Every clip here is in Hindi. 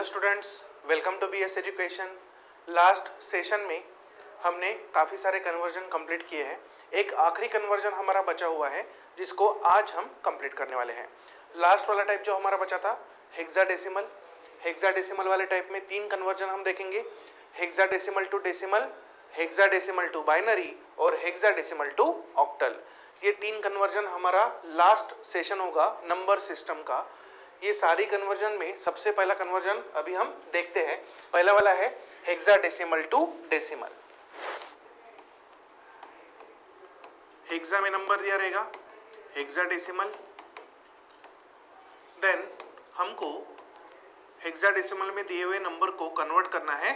Students, welcome to BS education. Last session में हमने काफ़ी सारे कन्वर्जन कंप्लीट किए हैं। एक आखिरी कन्वर्जन हमारा बचा हुआ है जिसको आज हम कंप्लीट करने वाले हैं। लास्ट वाला टाइप जो हमारा बचा था हेक्साडेसिमल। हेक्साडेसिमल वाले टाइप में 3 कन्वर्जन हम देखेंगे, hexadecimal to decimal, hexadecimal to binary और हेक्साडेसिमल टू ऑक्टल। ये 3 कन्वर्जन हमारा लास्ट सेशन होगा नंबर सिस्टम का। ये सारी कन्वर्जन में सबसे पहला कन्वर्जन अभी हम देखते हैं। पहला वाला है हेक्साडेसिमल टू डेसिमल। हेक्सा में नंबर दिया रहेगा हेक्साडेसिमल, देन हमको हेक्साडेसिमल में दिए हुए नंबर को कन्वर्ट करना है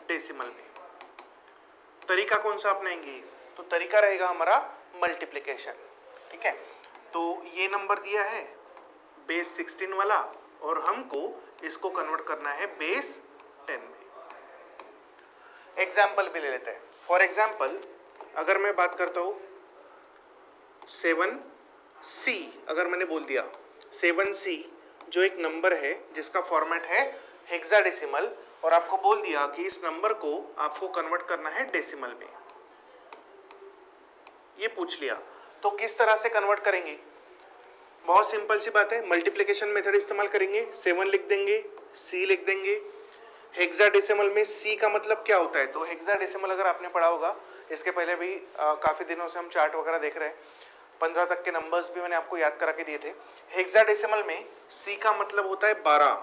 डेसिमल में। तरीका कौन सा अपनाएंगे? तो तरीका रहेगा हमारा मल्टीप्लिकेशन। ठीक है, तो ये नंबर दिया है बेस 16 वाला और हमको इसको कन्वर्ट करना है बेस 10 में। एग्जाम्पल भी ले लेते हैं। फॉर एग्जाम्पल अगर मैं बात करता हूँ 7C, अगर मैंने बोल दिया 7C जो एक नंबर है जिसका फॉर्मेट है हेक्साडेसिमल, और आपको बोल दिया कि इस नंबर को आपको कन्वर्ट करना है डेसिमल में, ये पूछ लिया, तो किस तरह से कन्वर्ट करेंगे? बहुत सिंपल सी बात है, मल्टीप्लिकेशन मेथड इस्तेमाल करेंगे। 7 लिख देंगे, C लिख देंगे। हेक्साडेसिमल में C का मतलब क्या होता है? तो हेक्साडेसिमल अगर आपने पढ़ा होगा, इसके पहले भी काफ़ी दिनों से हम चार्ट वगैरह देख रहे हैं, 15 तक के नंबर्स भी मैंने आपको याद करा के दिए थे। हेक्साडेसिमल में C का मतलब होता है 12,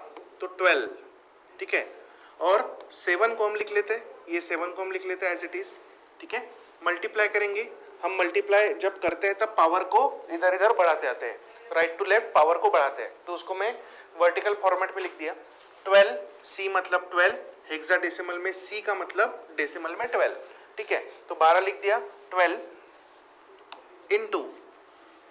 तो 12। ठीक है, और 7 को हम लिख लेते हैं, ये 7 को हम लिख लेते हैं एज इट इज़। ठीक है, मल्टीप्लाई करेंगे हम। मल्टीप्लाई जब करते हैं तब पावर को इधर इधर बढ़ाते आते हैं, राइट टू लेफ्ट पावर को बढ़ाते हैं, तो उसको मैं वर्टिकल फॉर्मेट में लिख दिया। 12, C मतलब 12, हेक्साडेसिमल में C का मतलब डेसिमल में 12। ठीक है, तो 12 लिख दिया। 12 इनटू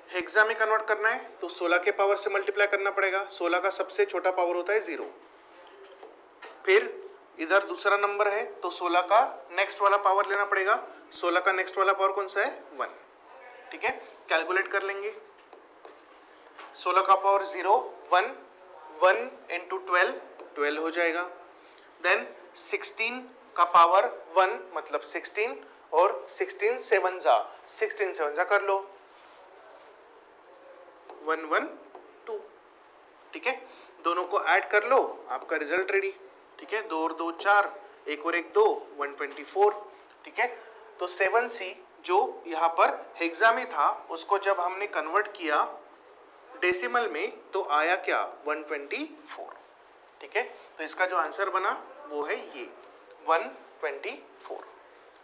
हेक्सा में कन्वर्ट करना है तो 16 के पावर से मल्टीप्लाई करना पड़ेगा। 16 का सबसे छोटा पावर होता है 0। फिर इधर दूसरा नंबर है तो 16 का नेक्स्ट वाला पावर लेना पड़ेगा। 16 का नेक्स्ट वाला पावर कौन सा है? 1। ठीक है, कैलकुलेट कर लेंगे। 16 का पावर 0, 1, 1 इंटू 12, 12 हो जाएगा। देन 16 का पावर 1 मतलब 16, और 16 7 जा कर लो, 1 1 2। ठीक है, दोनों को ऐड कर लो, आपका रिजल्ट रेडी। ठीक है, 2 और 2 4, 1 और 1 2, 124। ठीक है, तो 7C जो यहाँ पर हेक्सा में था उसको जब हमने कन्वर्ट किया डेसिमल में तो आया क्या? 124। ठीक है, तो इसका जो आंसर बना वो है ये 124।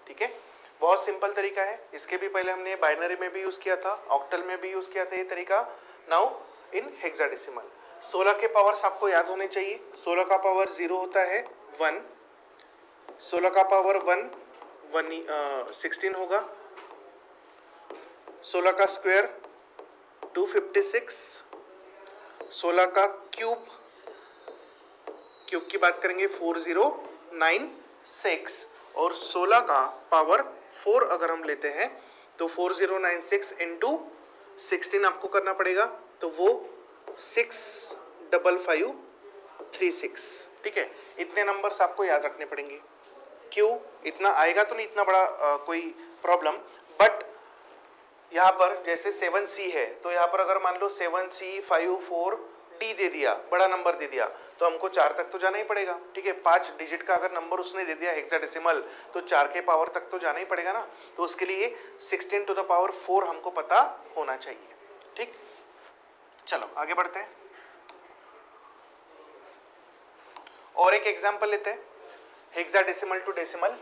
ठीक है, बहुत सिंपल तरीका है। इसके भी पहले हमने बाइनरी में भी यूज़ किया था, ऑक्टल में भी यूज़ किया था ये तरीका। नाउ इन हेक्साडेसिमल 16 के पावर्स आपको याद होने चाहिए। 16 का पावर 0 होता है 1, 16 का पावर 1 16 होगा, 16 का स्क्वायर 256, 16 का क्यूब की बात करेंगे 4096, और 16 का पावर 4 अगर हम लेते हैं तो 4096 इंटू 16 आपको करना पड़ेगा, तो वो 65536। ठीक है, इतने नंबर्स आपको याद रखने पड़ेंगे। क्यों? इतना आएगा तो नहीं इतना बड़ा कोई प्रॉब्लम, बट यहाँ पर जैसे 7C है तो यहाँ पर अगर मान लो 7C 54D दे दिया, बड़ा नंबर दे दिया, तो हमको 4 तक तो जाना ही पड़ेगा। ठीक है, 5 डिजिट का अगर नंबर उसने दे दिया हेक्साडेसिमल तो 4 के पावर तक तो जाना ही पड़ेगा ना, तो उसके लिए 16 टू द पावर 4 हमको पता होना चाहिए। ठीक, चलो आगे बढ़ते हैं और एक एग्जाम्पल लेते हैं। हेक्साडेसिमल टू डेसिमल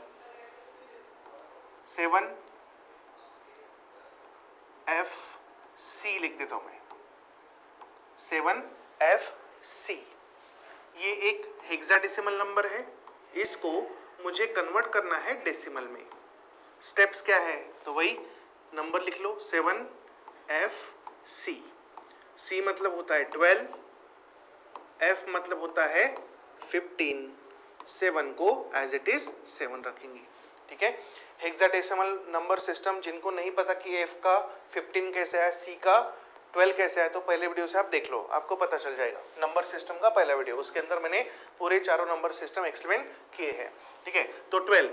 7FC लिख देता हूं मैं, 7FC। ये एक हेक्साडेसिमल नंबर है, इसको मुझे कन्वर्ट करना है डेसिमल में। स्टेप्स क्या है? तो वही नंबर लिख लो 7FC। C मतलब होता है 12, F मतलब होता है 15, 7 को एज इट इज 7 रखेंगे। ठीक है, हेक्साडेसिमल नंबर सिस्टम जिनको नहीं पता कि F का 15 कैसे है, C का 12 कैसे आया, तो पहले वीडियो से आप देख लो, आपको पता चल जाएगा। नंबर सिस्टम का पहला वीडियो, उसके अंदर मैंने पूरे चारों नंबर सिस्टम एक्सप्लेन किए हैं, ठीक है। तो 12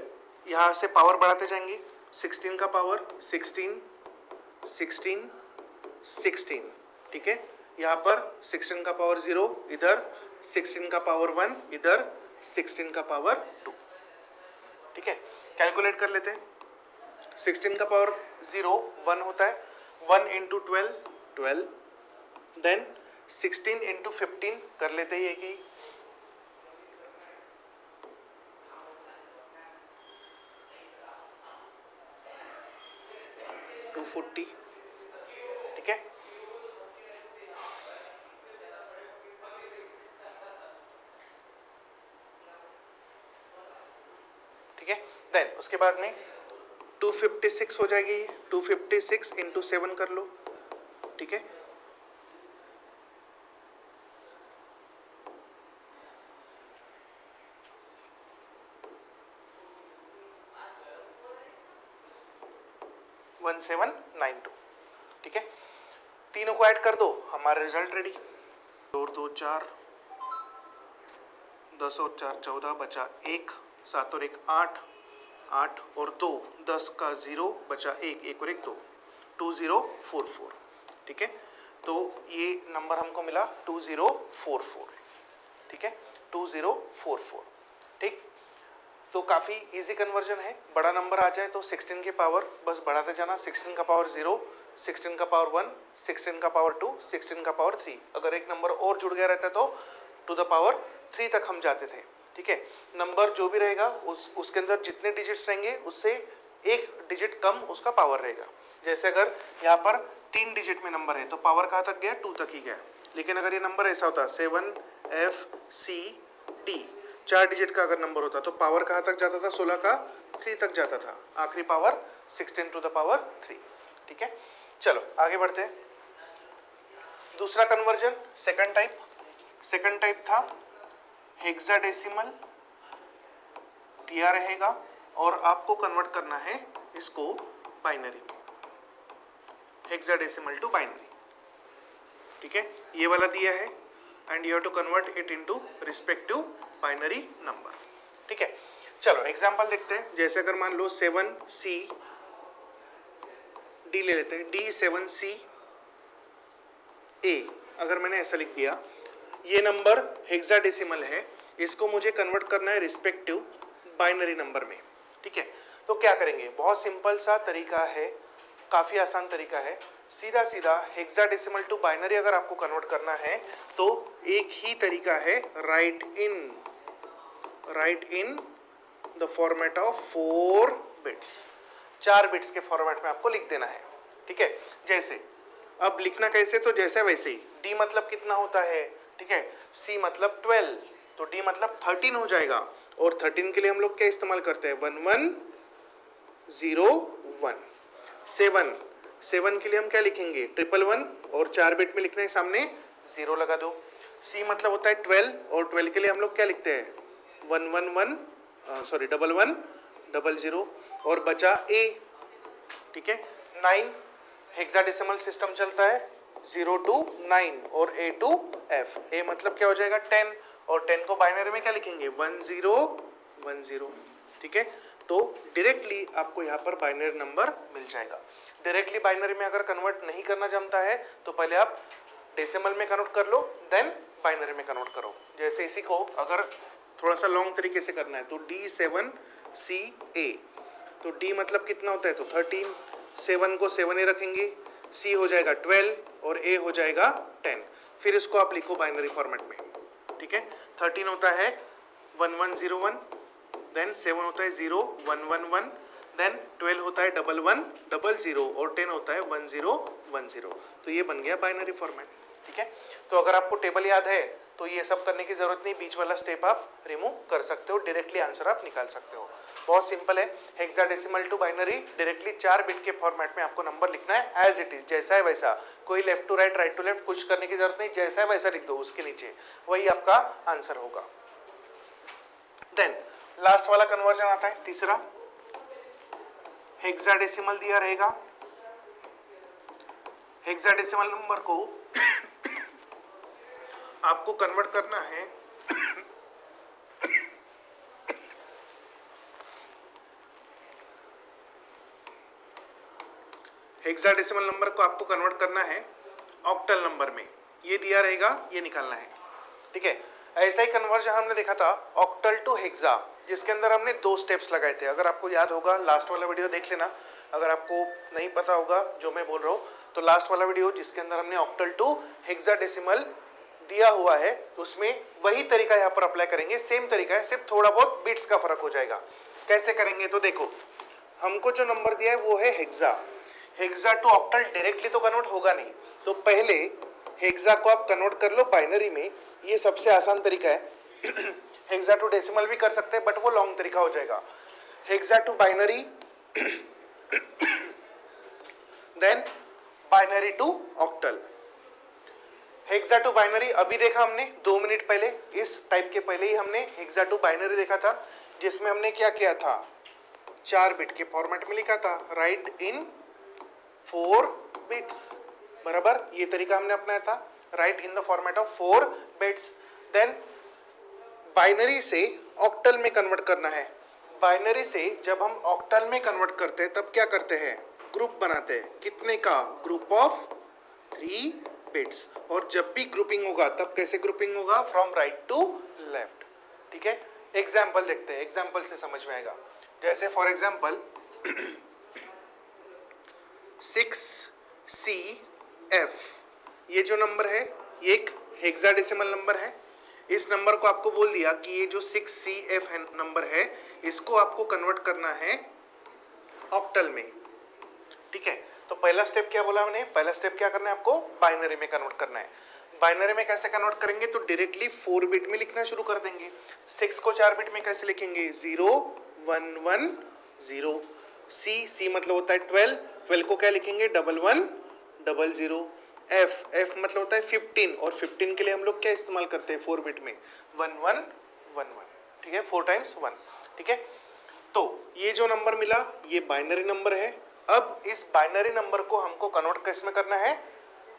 यहाँ से पावर बढ़ाते जाएंगे, 16 का पावर 16 16 16, ठीक है। यहाँ पर 16 का पावर 0, इधर 16 का पावर 1, इधर 16 का पावर 2, ठीक है। कैलकुलेट कर लेते हैं। 16 का पावर 0 1 होता है, 1 इंटू 12 12, देन 16 इंटू 15 कर लेते हैं, एक ही 240, ठीक है। ठीक है, देन उसके बाद में 256 हो जाएगी, 256 इंटू 7 कर लो, ठीक है। वन 1792, ठीक है। तीनों को ऐड कर दो, हमारा रिजल्ट रेडी। 2 2 4, 10 और 4 14, बचा 1, 7 और 1 8, 8 और 2 10 का 0, बचा 1, 1 और 1 2, 2044, ठीक है। तो ये नंबर हमको मिला 2044, ठीक है, 2044, ठीक। तो काफ़ी इजी कन्वर्जन है। बड़ा नंबर आ जाए तो 16 की पावर बस बढ़ाते जाना, 16 का पावर 0, 16 का पावर 1, 16 का पावर 2, 16 का पावर 3, अगर एक नंबर और जुड़ गया रहता तो टू द पावर 3 तक हम जाते थे, ठीक है। नंबर जो भी रहेगा उसके अंदर जितने डिजिट्स रहेंगे उससे एक डिजिट कम उसका पावर रहेगा। जैसे अगर यहाँ पर 3 डिजिट में नंबर है तो पावर कहाँ तक गया, 2 तक ही गया। लेकिन अगर ये नंबर ऐसा होता 7 F C D, 4 डिजिट का अगर नंबर होता तो पावर कहाँ तक जाता था, 16 का 3 तक जाता था, आखिरी पावर 16 टू द पावर 3, ठीक है। चलो आगे बढ़ते हैं। दूसरा कन्वर्जन, सेकंड टाइप था हेक्साडेसिमल दिया रहेगा और आपको कन्वर्ट करना है इसको बाइनरी में, हेक्साडेसिमल टू बाइनरी, ठीक है। ये वाला दिया है and you have to convert it into respective binary number, ठीक है। चलो एग्जांपल देखते हैं। जैसे अगर मान लो 7C D ले लेते हैं, D7C A, अगर मैंने ऐसा लिख दिया, ये नंबर हेक्साडेसिमल है, इसको मुझे कन्वर्ट करना है रिस्पेक्टिव बाइनरी नंबर में, ठीक है। तो क्या करेंगे, बहुत सिंपल सा तरीका है, काफ़ी आसान तरीका है। सीधा सीधा हेक्साडेसिमल टू बाइनरी अगर आपको कन्वर्ट करना है तो एक ही तरीका है, right in the format of 4 bits, 4 bits के फॉर्मेट में आपको लिख देना है, ठीक है। जैसे अब लिखना कैसे, तो जैसे वैसे ही। D मतलब कितना होता है, ठीक है, C मतलब 12, तो D मतलब 13 हो जाएगा। और 13 के लिए हम लोग क्या इस्तेमाल करते हैं, 1101। 7 के लिए हम क्या लिखेंगे, 111, और 4 बिट में लिखना है, सामने 0 लगा दो। C मतलब होता है 12, और 12 के लिए हम लोग क्या लिखते हैं, 1100, और बचा A, ठीक है। 9 हेक्साडेसिमल सिस्टम चलता है, 0 to 9 और A to F। A मतलब क्या हो जाएगा 10, और 10 को बाइनरी में क्या लिखेंगे, 1010, ठीक है। तो डायरेक्टली आपको यहाँ पर बाइनरी नंबर मिल जाएगा। डायरेक्टली बाइनरी में अगर कन्वर्ट नहीं करना जमता है तो पहले आप डेसिमल में कन्वर्ट कर लो, देन बाइनरी में कन्वर्ट करो। जैसे इसी को अगर थोड़ा सा लॉन्ग तरीके से करना है तो D7CA, तो D मतलब कितना होता है, तो 13, 7 को 7A रखेंगे, C हो जाएगा 12 और A हो जाएगा 10। फिर इसको आप लिखो बाइनरी फॉर्मेट में, ठीक है। 13 होता है 1101, देन 7 होता है 0111, देन 12 होता है 1100 और 10 होता है 1010। तो ये बन गया बाइनरी फॉर्मेट, ठीक है। तो अगर आपको टेबल याद है तो ये सब करने की जरूरत नहीं, बीच वाला स्टेप आप रिमूव कर सकते हो, डायरेक्टली आंसर आप निकाल सकते हो। बहुत सिंपल है, hexadecimal to binary directly 4 bit के फॉर्मेट में आपको नंबर लिखना है एज इट इज, जैसा है वैसा, कोई left to right, right to left कुछ करने की जरूरत नहीं, जैसा है वैसा लिख दो उसके नीचे, वही आपका आंसर होगा। देन लास्ट वाला कन्वर्जन आता है, तीसरा। हेक्साडेसिमल दिया रहेगा, हेक्साडेसिमल नंबर को आपको कन्वर्ट करना है हेक्साडेसिमल नंबर को आपको कन्वर्ट करना है ऑक्टल नंबर में। ये दिया रहेगा, ये निकालना है, ठीक है। ऐसा ही कन्वर्जन हमने देखा था ऑक्टल टू हेक्सा, जिसके अंदर हमने 2 स्टेप्स लगाए थे। अगर आपको याद होगा लास्ट वाला वीडियो देख लेना, अगर आपको नहीं पता होगा जो मैं बोल रहा हूँ तो लास्ट वाला वीडियो जिसके अंदर हमने ऑक्टल टू हेक्साडेसिमल दिया हुआ है उसमें वही तरीका यहाँ पर अप्लाई करेंगे। सेम तरीका है, सिर्फ थोड़ा बहुत बिट्स का फर्क हो जाएगा। कैसे करेंगे तो देखो, हमको जो नंबर दिया है वो है hexa. Hexa to octal directly तो कन्वर्ट होगा नहीं, तो पहले हेक्सा को आप कन्वर्ट कर लो बाइनरी में। ये सबसे आसान तरीका है। हेक्सा टू डेसिमल भी कर सकते हैं बट वो लॉन्ग तरीका हो जाएगा। Hexa to binary then binary to octal. Hexa to binary अभी देखा हमने 2 मिनट पहले, इस टाइप के पहले ही हमने हेक्सा टू बाइनरी देखा था, जिसमें हमने क्या किया था, 4 बिट के फॉर्मेट में लिखा था, राइट इन 4 बिट्स, बराबर। ये तरीका हमने अपनाया था, write in the format of 4 bits. Then binary से ऑक्टल में कन्वर्ट करना है। बाइनरी से जब हम ऑक्टल में कन्वर्ट करते हैं तब क्या करते हैं, ग्रुप बनाते हैं। कितने का, ग्रुप ऑफ 3 बिट्स। और जब भी ग्रुपिंग होगा तब कैसे ग्रुपिंग होगा, फ्रॉम राइट टू लेफ्ट, ठीक है। एग्जाम्पल देखते हैं, एग्जाम्पल से समझ में आएगा। जैसे फॉर एग्जाम्पल 6CF, ये जो नंबर है ये एक हेक्साडेसिमल नंबर है। इस नंबर को आपको बोल दिया कि ये जो 6CF नंबर है इसको आपको कन्वर्ट करना है ऑक्टल में, ठीक है। तो पहला स्टेप क्या बोला हमने, पहला स्टेप क्या करना है, आपको बाइनरी में कन्वर्ट करना है। बाइनरी में कैसे कन्वर्ट करेंगे, तो डायरेक्टली 4 बिट में लिखना शुरू कर देंगे। 6 को 4 बिट में कैसे लिखेंगे, 0 1 1 0। C मतलब होता है 12, 12 को क्या लिखेंगे, 1 1 0 0। F मतलब होता है 15, और 15 के लिए हम लोग क्या इस्तेमाल करते हैं 4 बिट में, 1 1 1 1, ठीक है, 4 टाइम्स 1, ठीक है। तो ये जो नंबर मिला ये बाइनरी नंबर है। अब इस बाइनरी नंबर को हमको कन्वर्ट किस में करना है,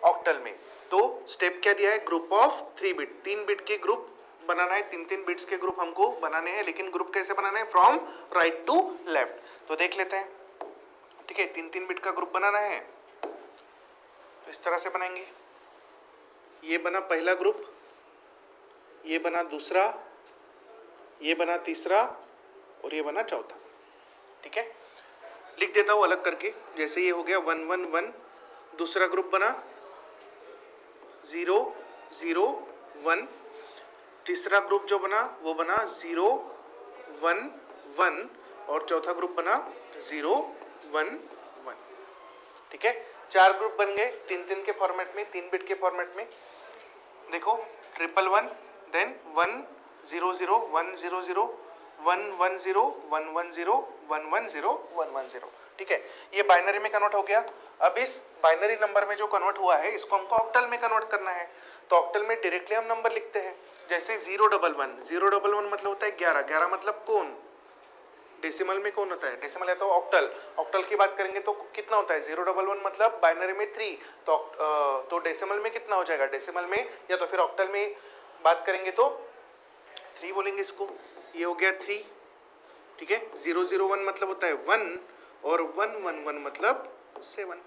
ऑक्टल में। तो स्टेप क्या दिया है, ग्रुप ऑफ 3 बिट, 3 बिट के ग्रुप बनाना है, 3 बिट्स के ग्रुप हमको बनाने हैं। लेकिन ग्रुप कैसे बनाना है, फ्रॉम राइट टू लेफ्ट। तो देख लेते हैं, ठीक है। 3 बिट का ग्रुप बनाना है तो इस तरह से बनाएंगे। ये बना पहला ग्रुप, ये बना दूसरा, ये बना तीसरा, और ये बना चौथा, ठीक है। लिख देता हूँ अलग करके। जैसे ये हो गया 1 1 1, दूसरा ग्रुप बना 0 0 1, तीसरा ग्रुप जो बना वो बना 0 1 1, और चौथा ग्रुप बना 0 1 1, ठीक है। 4 ग्रुप बन गए 3 के फॉर्मेट में, 3 बिट के फॉर्मेट में। देखो 1 1 1, देन 1 0 0 1 0 0 1 1 0 1 1 0 1 1 0 1 1 0, ठीक है। ये बाइनरी में कन्वर्ट हो गया। अब इस बाइनरी नंबर में जो कन्वर्ट हुआ है इसको हमको ऑक्टल में कन्वर्ट करना है। तो ऑक्टल में डायरेक्टली हम नंबर लिखते हैं। जैसे 0 1 1, 0 1 1 मतलब होता है 11, 11 मतलब कौन, डेसिमल में कौन होता है, डेसिमल है तो ऑक्टल। ऑक्टल की बात करेंगे तो कितना होता है, 0 1 1 मतलब बाइनरी में 3, तो डेसिमल में कितना हो जाएगा, डेसिमल में या तो फिर ऑक्टल में बात करेंगे तो 3 बोलेंगे इसको। ये हो गया 3, ठीक है। 0 0 1 मतलब होता है 1, और 1 1 1 मतलब 7,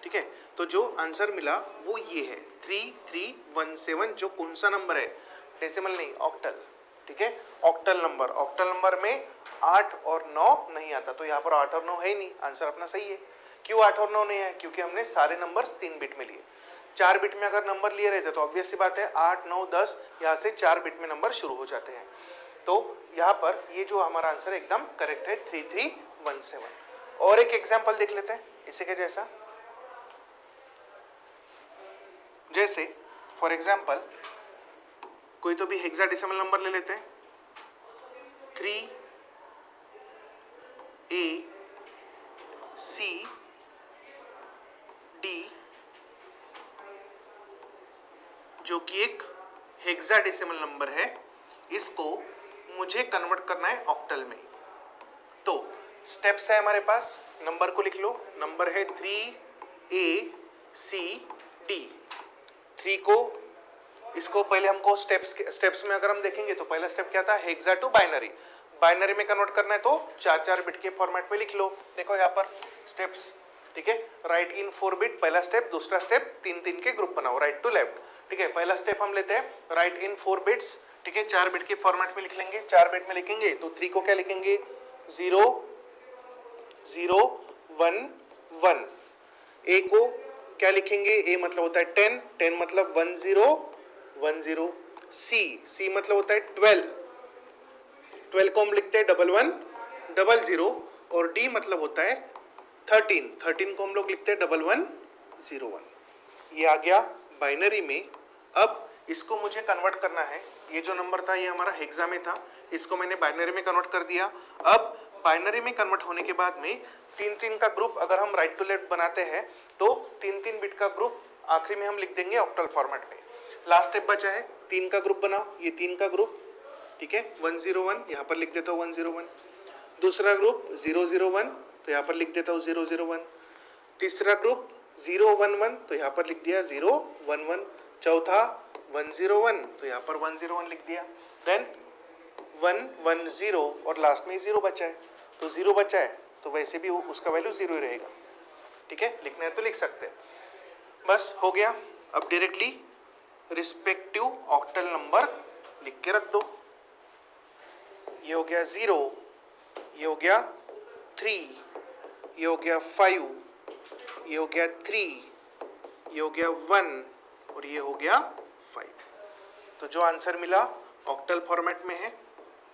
ठीक है। तो जो आंसर मिला वो ये है 3317, जो कौन सा नंबर है, डेसिमल नहीं, ऑक्टल, ठीक है। ऑक्टल नंबर में 8 और 9 नहीं आता, तो यहाँ पर 8 और 9 है ही नहीं, आंसर अपना सही है। क्यों 8 और 9 नहीं है, क्योंकि हमने सारे नंबर्स 3 बिट में लिए। 4 बिट में अगर नंबर लिए रहते तो ऑब्वियस सी बात है 8 9 10 यहाँ से 4 बिट में नंबर शुरू हो जाते हैं। तो यहाँ पर ये जो हमारा आंसर एकदम करेक्ट है 3317। और एक एग्जाम्पल देख लेते हैं इसी के जैसा। जैसे फॉर एग्जाम्पल कोई तो भी हेक्साडेसिमल नंबर ले लेते हैं, 3 A C D, जो कि एक हेक्साडेसिमल नंबर है, इसको मुझे कन्वर्ट करना है ऑक्टल में। तो स्टेप्स है हमारे पास, नंबर को लिख लो। नंबर है 3 A सी डी। 3 को इसको पहले हमको स्टेप्स में अगर हम देखेंगे तो पहला स्टेप क्या था, हेक्सा टू बाइनरी। बाइनरी में कन्वर्ट करना है तो 4-4 बिट के फॉर्मेट में लिख लो। देखो यहाँ पर स्टेप्स, ठीक है। राइट इन 4 बिट पहला स्टेप, दूसरा स्टेप 3-3 के ग्रुप बनाओ राइट टू लेफ्ट, ठीक है। पहला स्टेप हम लेते हैं राइट इन 4 बिट्स, ठीक है। 4 बिट के फॉर्मेट में लिख लेंगे। 4 बिट में लिखेंगे तो 3 को क्या लिखेंगे, 0 0 1 1। ए को क्या लिखेंगे, ए मतलब होता है 10, 10 मतलब 1 0 1 0। सी मतलब होता है 12, 12 को हम लिखते हैं 11 00। और डी मतलब होता है 13, 13 को हम लोग लिखते हैं 11 01। ये आ गया बाइनरी में। अब इसको मुझे कन्वर्ट करना है, ये जो नंबर था ये हमारा हेक्सा में था, इसको मैंने बाइनरी में कन्वर्ट कर दिया। अब बाइनरी में कन्वर्ट होने के बाद में 3-3 का ग्रुप अगर हम राइट टू लेफ्ट बनाते हैं तो 3-3 बिट का ग्रुप आखिरी में हम लिख देंगे ऑक्टल फॉर्मेट में। लास्ट स्टेप बचा है 3 का ग्रुप बनाओ, ये 3 का ग्रुप, ठीक है। 101 यहाँ पर लिख देता हूँ 101। दूसरा ग्रुप 001 तो यहाँ पर लिख देता हूँ 001। तीसरा ग्रुप 011 तो यहाँ पर लिख दिया 011। चौथा 101 तो यहाँ पर 101 लिख दिया। देन 110 और लास्ट में 0 बचा है, तो 0 बचा है तो वैसे भी उसका वैल्यू 0 ही रहेगा, ठीक है। लिखना है तो लिख सकते हैं, बस हो गया। अब डायरेक्टली रिस्पेक्टिव ऑक्टल नंबर लिख के रख दो। ये हो गया 0, ये हो गया 3, ये हो गया 5, ये हो गया 3, ये हो गया 1 और ये हो गया 5। तो जो आंसर मिला ऑक्टल फॉर्मेट में है,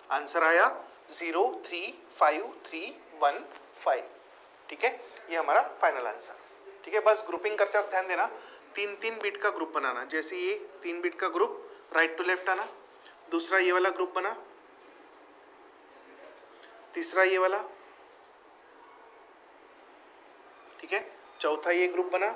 आंसर आया 0 3 5 3 1 5, ठीक है। ये हमारा फाइनल आंसर, ठीक है। बस ग्रुपिंग करते वक्त ध्यान देना, 3-3 बिट का ग्रुप बनाना। जैसे ये 3 बिट का ग्रुप राइट टू लेफ्ट आना, दूसरा ये वाला ग्रुप बना, तीसरा ये वाला, ठीक है। चौथा ये ग्रुप बना,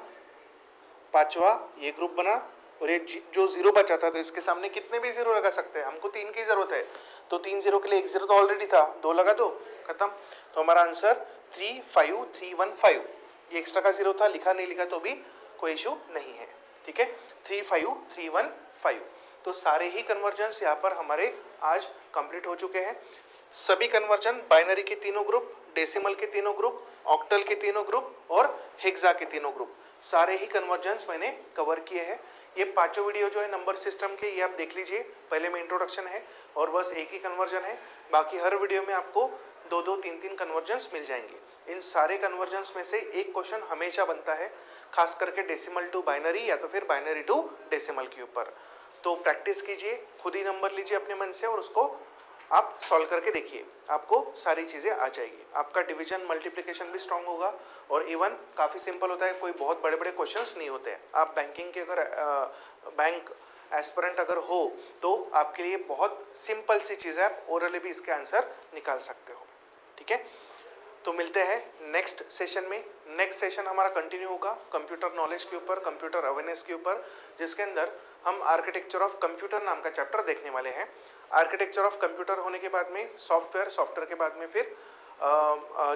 पांचवा ये ग्रुप बना, और ये जो 0 बचा था तो इसके सामने कितने भी 0 लगा सकते हैं, हमको 3 की जरूरत है तो 3 0 के लिए 1 0 तो ऑलरेडी था, 2 लगा दो, खत्म। तो हमारा आंसर 3 5 3 1 5। ये एक्स्ट्रा का 0 था, लिखा नहीं लिखा तो भी कोई इशू नहीं है, ठीक है। 3 5 3 1 5। तो सारे ही कन्वर्जन्स यहाँ पर हमारे आज कंप्लीट हो चुके हैं। सभी कन्वर्जन बाइनरी के तीनों ग्रुप, डेसिमल के तीनों ग्रुप, ऑक्टल के तीनों ग्रुप और हेक्सा के तीनों ग्रुप, सारे ही कन्वर्जन्स मैंने कवर किए हैं। ये पांचों वीडियो जो है नंबर सिस्टम के, ये आप देख लीजिए। पहले में इंट्रोडक्शन है और बस एक ही कन्वर्जन है, बाकी हर वीडियो में आपको 2-2 3-3 कन्वर्जन्स मिल जाएंगे। इन सारे कन्वर्जन्स में से एक क्वेश्चन हमेशा बनता है, खास करके डेसिमल टू बाइनरी या तो फिर बाइनरी टू डेसिमल के ऊपर। तो प्रैक्टिस कीजिए, खुद ही नंबर लीजिए अपने मन से और उसको आप सॉल्व करके देखिए, आपको सारी चीज़ें आ जाएगी। आपका डिवीजन मल्टीप्लिकेशन भी स्ट्रांग होगा और इवन काफ़ी सिंपल होता है, कोई बहुत बड़े बड़े क्वेश्चंस नहीं होते हैं। आप बैंकिंग के अगर बैंक एस्पिरेंट अगर हो तो आपके लिए बहुत सिंपल सी चीज़ है, आप ओरली भी इसके आंसर निकाल सकते हो, ठीक है। तो मिलते हैं नेक्स्ट सेशन में। नेक्स्ट सेशन हमारा कंटिन्यू होगा कंप्यूटर नॉलेज के ऊपर, कंप्यूटर अवेयरनेस के ऊपर, जिसके अंदर हम आर्किटेक्चर ऑफ कंप्यूटर नाम का चैप्टर देखने वाले हैं। आर्किटेक्चर ऑफ कंप्यूटर होने के बाद में सॉफ्टवेयर के बाद में फिर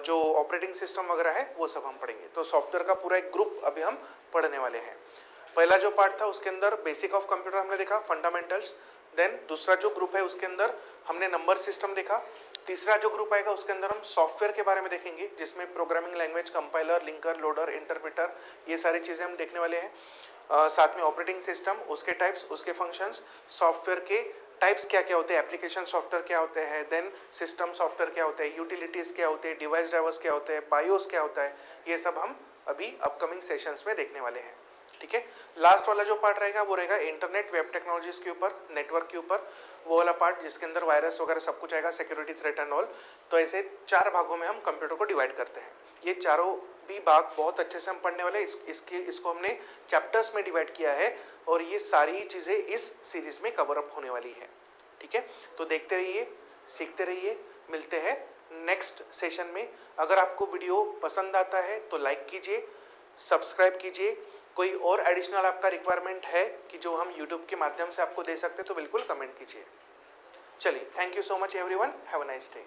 जो ऑपरेटिंग सिस्टम वगैरह है वो सब हम पढ़ेंगे। तो सॉफ्टवेयर का पूरा एक ग्रुप अभी हम पढ़ने वाले हैं। पहला जो पार्ट था उसके अंदर बेसिक ऑफ कंप्यूटर हमने देखा, फंडामेंटल्स। देन दूसरा जो ग्रुप है उसके अंदर हमने नंबर सिस्टम देखा। तीसरा जो ग्रुप आएगा उसके अंदर हम सॉफ्टवेयर के बारे में देखेंगे, जिसमें programming language, compiler, linker, loader, interpreter, ये सारी चीज़ें हम देखने वाले हैं। साथ में ऑपरेटिंग सिस्टम, उसके टाइप्स, उसके फंक्शंस, सॉफ्टवेयर के टाइप्स क्या क्या होते हैं, एप्लीकेशन सॉफ्टवेयर क्या होते हैं, देन सिस्टम सॉफ्टवेयर क्या होते हैं, यूटिलिटीज़ क्या होते हैं, डिवाइस ड्राइवर्स क्या होते हैं, बायोस क्या होता है, ये सब हम अभी अपकमिंग सेशंस में देखने वाले हैं, ठीक है। लास्ट वाला जो पार्ट रहेगा वो रहेगा इंटरनेट, वेब टेक्नोलॉजीज के ऊपर, नेटवर्क के ऊपर, वो वाला पार्ट जिसके अंदर वायरस वगैरह सब कुछ आएगा, सिक्योरिटी, थ्रेट एंड ऑल। तो ऐसे 4 भागों में हम कंप्यूटर को डिवाइड करते हैं। ये चारों भी भाग बहुत अच्छे से हम पढ़ने वाले हैं। इसको हमने चैप्टर्स में डिवाइड किया है और ये सारी चीज़ें इस सीरीज में कवर अप होने वाली है, ठीक है। तो देखते रहिए, सीखते रहिए, मिलते हैं नेक्स्ट सेशन में। अगर आपको वीडियो पसंद आता है तो लाइक कीजिए, सब्सक्राइब कीजिए। कोई और एडिशनल आपका रिक्वायरमेंट है कि जो हम यूट्यूब के माध्यम से आपको दे सकते हैं तो बिल्कुल कमेंट कीजिए। चलिए, thank you so much everyone, have a nice day.